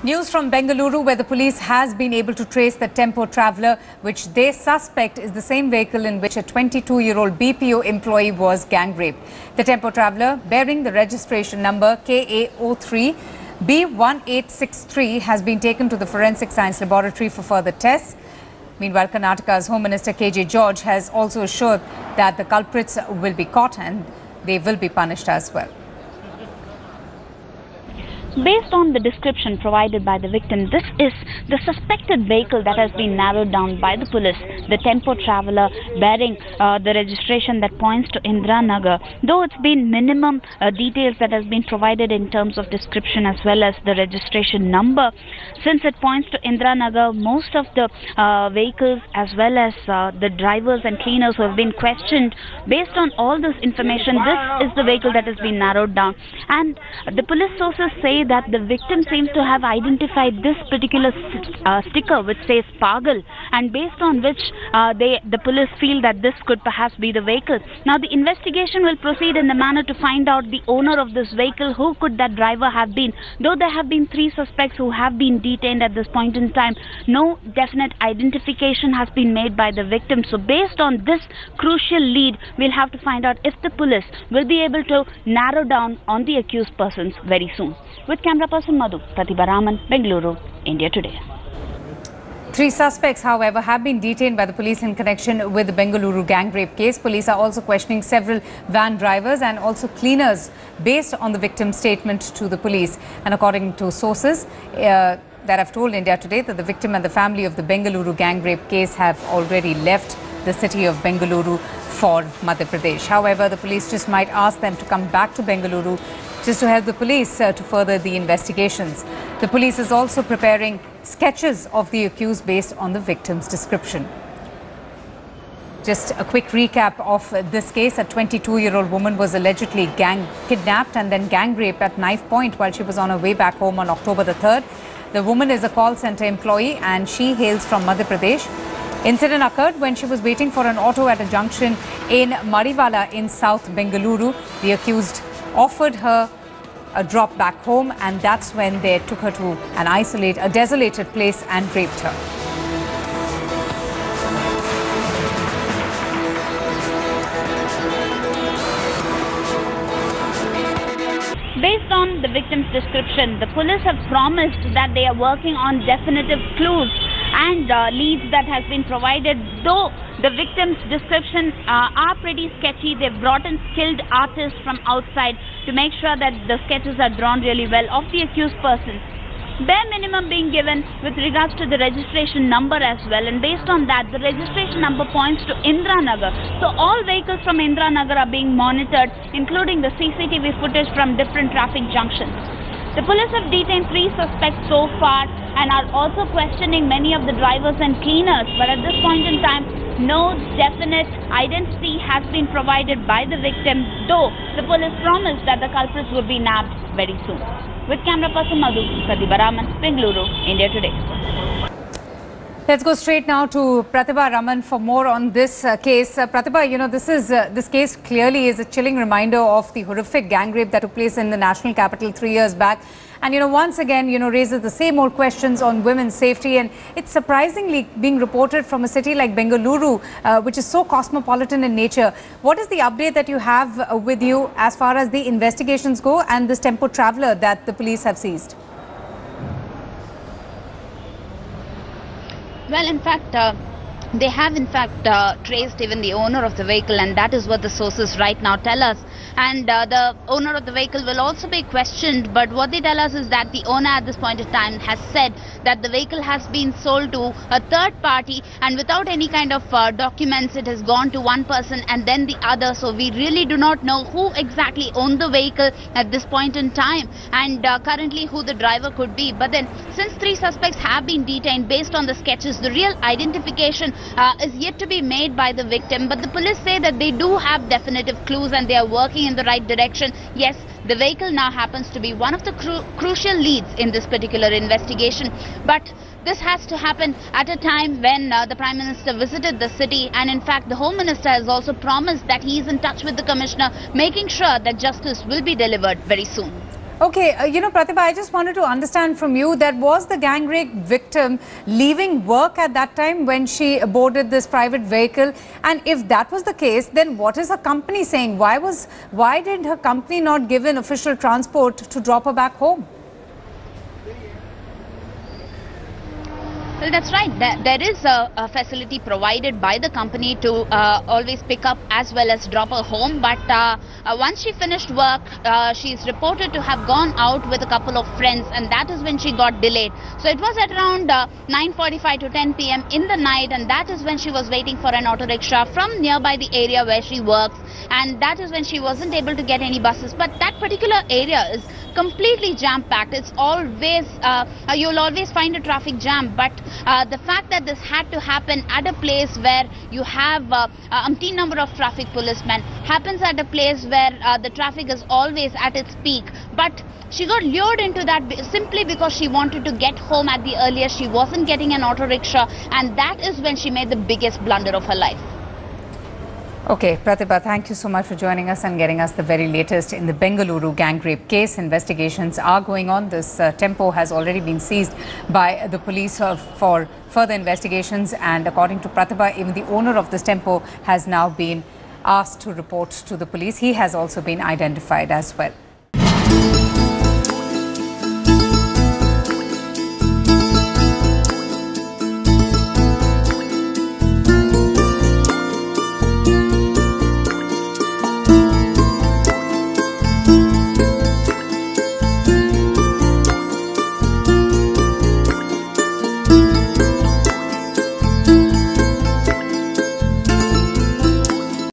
News from Bengaluru, where the police has been able to trace the tempo traveller, which they suspect is the same vehicle in which a 22-year-old BPO employee was gang raped. The tempo traveller, bearing the registration number KA03 B1863, has been taken to the Forensic Science Laboratory for further tests. Meanwhile, Karnataka's Home Minister KJ George has also assured that the culprits will be caught and they will be punished as well. Based on the description provided by the victim, this is the suspected vehicle that has been narrowed down by the police, the tempo traveller bearing the registration that points to Indranagar. Though it's been minimum details that has been provided in terms of description as well as the registration number, since it points to Indranagar, most of the vehicles as well as the drivers and cleaners who have been questioned, based on all this information, this is the vehicle that has been narrowed down. And the police sources say that the victim seems to have identified this particular sticker which says Pagal, and based on which the police feel that this could perhaps be the vehicle. Now the investigation will proceed in the manner to find out the owner of this vehicle, who could that driver have been. Though there have been 3 suspects who have been detained at this point in time, no definite identification has been made by the victim. So based on this crucial lead, we'll have to find out if the police will be able to narrow down on the accused persons very soon. With camera person Madhu, Pratibha Raman, Bengaluru, India Today. 3 suspects, however, have been detained by the police in connection with the Bengaluru gang rape case. Police are also questioning several van drivers and also cleaners based on the victim's statement to the police. And according to sources that have told India Today, that the victim and the family of the Bengaluru gang rape case have already left the city of Bengaluru for Madhya Pradesh. However, the police just might ask them to come back to Bengaluru just to help the police to further the investigations. The police is also preparing sketches of the accused based on the victim's description. Just a quick recap of this case. A 22-year-old woman was allegedly kidnapped and then gang raped at knife point while she was on her way back home on October the 3rd. The woman is a call center employee and she hails from Madhya Pradesh. Incident occurred when she was waiting for an auto at a junction in Mariwala in South Bengaluru. The accused offered her a drop back home, and that's when they took her to a desolated place and raped her. Based on the victim's description, the police have promised that they are working on definitive clues and leads that has been provided. Though the victim's description are pretty sketchy, they've brought in skilled artists from outside to make sure that the sketches are drawn really well of the accused persons. Bare minimum being given with regards to the registration number as well, and based on that, the registration number points to Indranagar. So all vehicles from Indranagar are being monitored, including the CCTV footage from different traffic junctions. The police have detained 3 suspects so far and are also questioning many of the drivers and cleaners, but at this point in time, no definite identity has been provided by the victim, though the police promised that the culprits would be nabbed very soon. With camera person Madhu, Pratibha Raman, Bengaluru, India Today. Let's go straight now to Pratibha Raman for more on this case. Pratibha, you know, this case clearly is a chilling reminder of the horrific gang rape that took place in the national capital 3 years back. And, you know, once again, you know, raises the same old questions on women's safety. And it's surprisingly being reported from a city like Bengaluru, which is so cosmopolitan in nature. What is the update that you have with you as far as the investigations go and this tempo traveller that the police have seized? Well, in fact, they have traced even the owner of the vehicle, and that is what the sources right now tell us. And the owner of the vehicle will also be questioned, but what they tell us is that the owner at this point in time has said that the vehicle has been sold to a third party, and without any kind of documents, it has gone to one person and then the other. So we really do not know who exactly owned the vehicle at this point in time, and currently who the driver could be. But then, since 3 suspects have been detained based on the sketches, the real identification is yet to be made by the victim. But the police say that they do have definitive clues and they are working in the right direction. Yes, the vehicle now happens to be one of the crucial leads in this particular investigation. But this has to happen at a time when the Prime Minister visited the city, and in fact the Home Minister has also promised that he is in touch with the Commissioner, making sure that justice will be delivered very soon. Okay, Pratibha, I just wanted to understand from you that was the gang rape victim leaving work at that time when she boarded this private vehicle? And if that was the case, then what is her company saying? Why did her company not give an official transport to drop her back home? Well, that's right. There is a facility provided by the company to always pick up as well as drop her home. But once she finished work, she is reported to have gone out with a couple of friends, and that is when she got delayed. So it was at around 9:45 to 10 p.m. in the night, and that is when she was waiting for an auto rickshaw from nearby the area where she works. And that is when she wasn't able to get any buses. But that particular area is completely jam-packed. It's always, you'll always find a traffic jam. But the fact that this had to happen at a place where you have umpteen number of traffic policemen happens at a place where the traffic is always at its peak. But she got lured into that simply because she wanted to get home at the earliest. She wasn't getting an auto rickshaw, and that is when she made the biggest blunder of her life. Okay, Pratibha, thank you so much for joining us and getting us the very latest in the Bengaluru gang rape case. Investigations are going on. This tempo has already been seized by the police for further investigations, and according to Pratibha, even the owner of this tempo has now been asked to report to the police. He has also been identified as well.